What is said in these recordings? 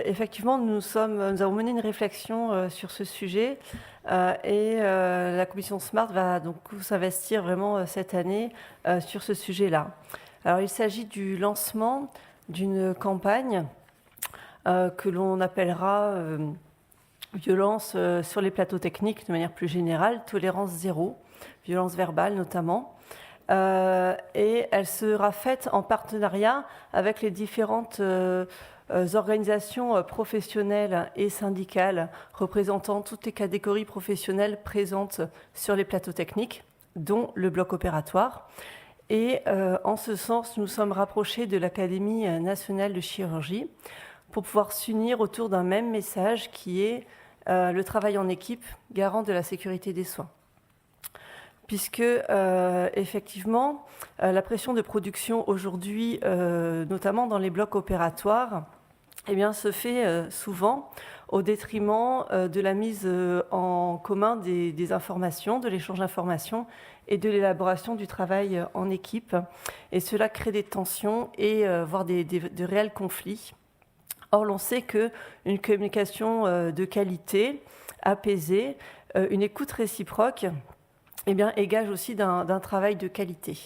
effectivement, nous avons mené une réflexion sur ce sujet et la commission SMART va donc s'investir vraiment cette année sur ce sujet-là. Alors, il s'agit du lancement d'une campagne que l'on appellera violence sur les plateaux techniques de manière plus générale, tolérance zéro, violence verbale notamment. Et elle sera faite en partenariat avec les différentes organisations professionnelles et syndicales représentant toutes les catégories professionnelles présentes sur les plateaux techniques, dont le bloc opératoire. Et en ce sens, nous sommes rapprochés de l'Académie nationale de chirurgie pour pouvoir s'unir autour d'un même message qui est le travail en équipe, garant de la sécurité des soins. Puisque, effectivement, la pression de production aujourd'hui, notamment dans les blocs opératoires, eh bien, se fait souvent au détriment de la mise en commun des informations, de l'échange d'informations et de l'élaboration du travail en équipe. Et cela crée des tensions et voire de réels conflits. Or, l'on sait qu'une communication de qualité, apaisée, une écoute réciproque, eh bien, gage aussi d'un travail de qualité.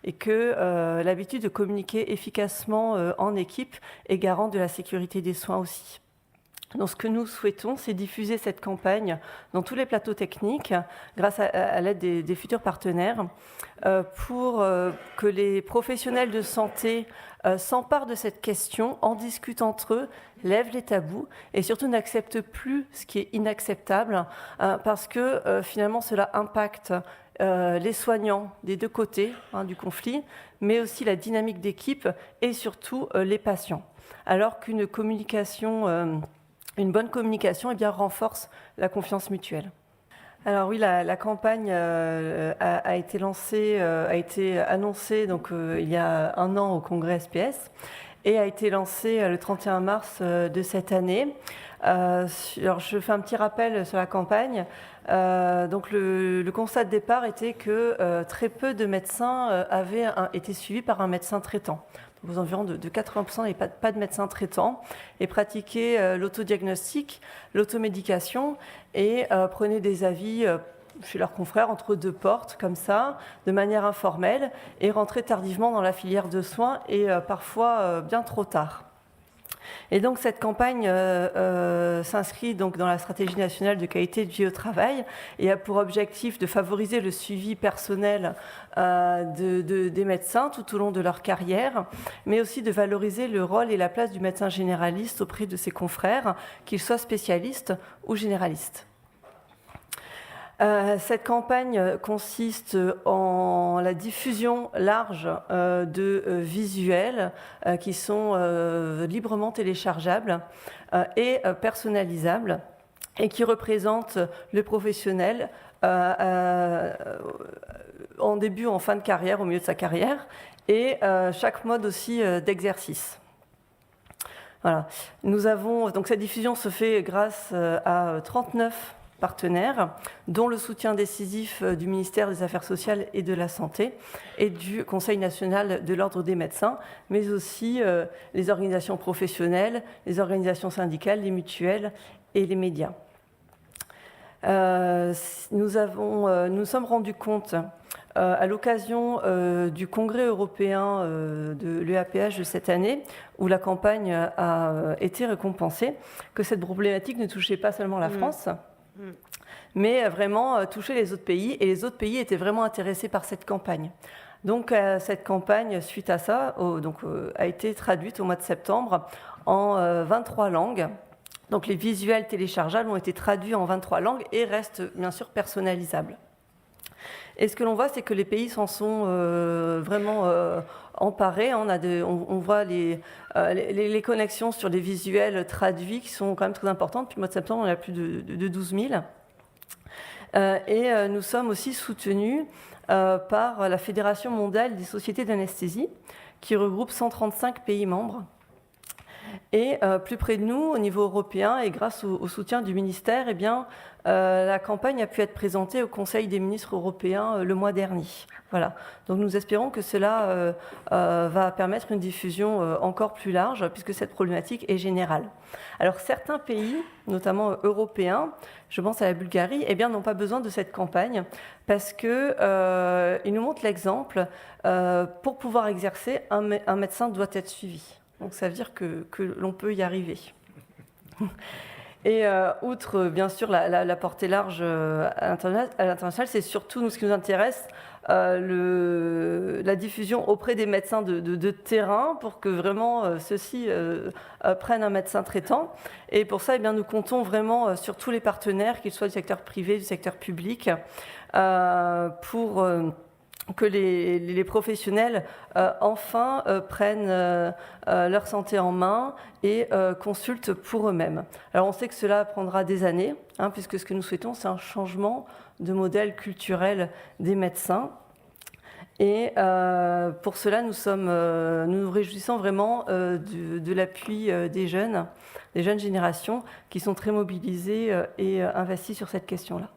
Et que l'habitude de communiquer efficacement en équipe est garant de la sécurité des soins aussi. Donc, ce que nous souhaitons, c'est diffuser cette campagne dans tous les plateaux techniques, grâce à l'aide des futurs partenaires, pour que les professionnels de santé s'emparent de cette question, en discutent entre eux, lèvent les tabous et surtout n'acceptent plus ce qui est inacceptable, parce que finalement cela impacte les soignants des deux côtés du conflit, mais aussi la dynamique d'équipe et surtout les patients. Alors qu'une communication... Une bonne communication eh bien, renforce la confiance mutuelle. Alors oui, la campagne a été lancée, a été annoncée donc, il y a un an au congrès SPS et a été lancée le 31 mars de cette année. Alors, je fais un petit rappel sur la campagne. Donc le constat de départ était que très peu de médecins avaient été suivis par un médecin traitant. Aux environs de 80% n'avaient pas de médecin traitant et pratiquaient l'autodiagnostic, l'automédication et prenaient des avis chez leurs confrères entre deux portes, comme ça, de manière informelle, et rentraient tardivement dans la filière de soins et parfois bien trop tard. Et donc cette campagne s'inscrit donc dans la stratégie nationale de qualité de vie au travail et a pour objectif de favoriser le suivi personnel des médecins tout au long de leur carrière, mais aussi de valoriser le rôle et la place du médecin généraliste auprès de ses confrères, qu'ils soient spécialistes ou généralistes. Cette campagne consiste en la diffusion large de visuels qui sont librement téléchargeables et personnalisables et qui représentent le professionnel en début ou en fin de carrière, au milieu de sa carrière, et chaque mode aussi d'exercice. Voilà. Donc cette diffusion se fait grâce à 39 partenaires, dont le soutien décisif du ministère des Affaires sociales et de la Santé et du Conseil national de l'ordre des médecins, mais aussi les organisations professionnelles, les organisations syndicales, les mutuelles et les médias. Nous sommes rendus compte à l'occasion du congrès européen de l'EAPH de cette année, où la campagne a été récompensée, que cette problématique ne touchait pas seulement la France, mais vraiment toucher les autres pays, et les autres pays étaient vraiment intéressés par cette campagne. Donc cette campagne, suite à ça, a été traduite au mois de septembre en 23 langues. Donc les visuels téléchargeables ont été traduits en 23 langues et restent bien sûr personnalisables. Et ce que l'on voit, c'est que les pays s'en sont vraiment emparés. On voit les connexions sur les visuels traduits qui sont quand même très importantes. Depuis le mois de septembre, on a plus de 12 000. Et nous sommes aussi soutenus par la Fédération mondiale des sociétés d'anesthésie, qui regroupe 135 pays membres. Et plus près de nous, au niveau européen, et grâce au soutien du ministère, eh bien, la campagne a pu être présentée au Conseil des ministres européens le mois dernier. Voilà. Donc nous espérons que cela va permettre une diffusion encore plus large, puisque cette problématique est générale. Alors certains pays, notamment européens, je pense à la Bulgarie, eh bien, n'ont pas besoin de cette campagne, parce qu'ils nous montrent l'exemple. Pour pouvoir exercer, un médecin doit être suivi. Donc ça veut dire que l'on peut y arriver. Et outre, bien sûr, la portée large à l'international, c'est surtout, nous, ce qui nous intéresse, la diffusion auprès des médecins de terrain pour que vraiment ceux-ci prennent un médecin traitant. Et pour ça, eh bien, nous comptons vraiment sur tous les partenaires, qu'ils soient du secteur privé, du secteur public, pour que les professionnels enfin prennent leur santé en main et consultent pour eux-mêmes. Alors on sait que cela prendra des années, puisque ce que nous souhaitons, c'est un changement de modèle culturel des médecins. Et pour cela, nous nous réjouissons vraiment de l'appui des jeunes générations qui sont très mobilisées et investies sur cette question-là.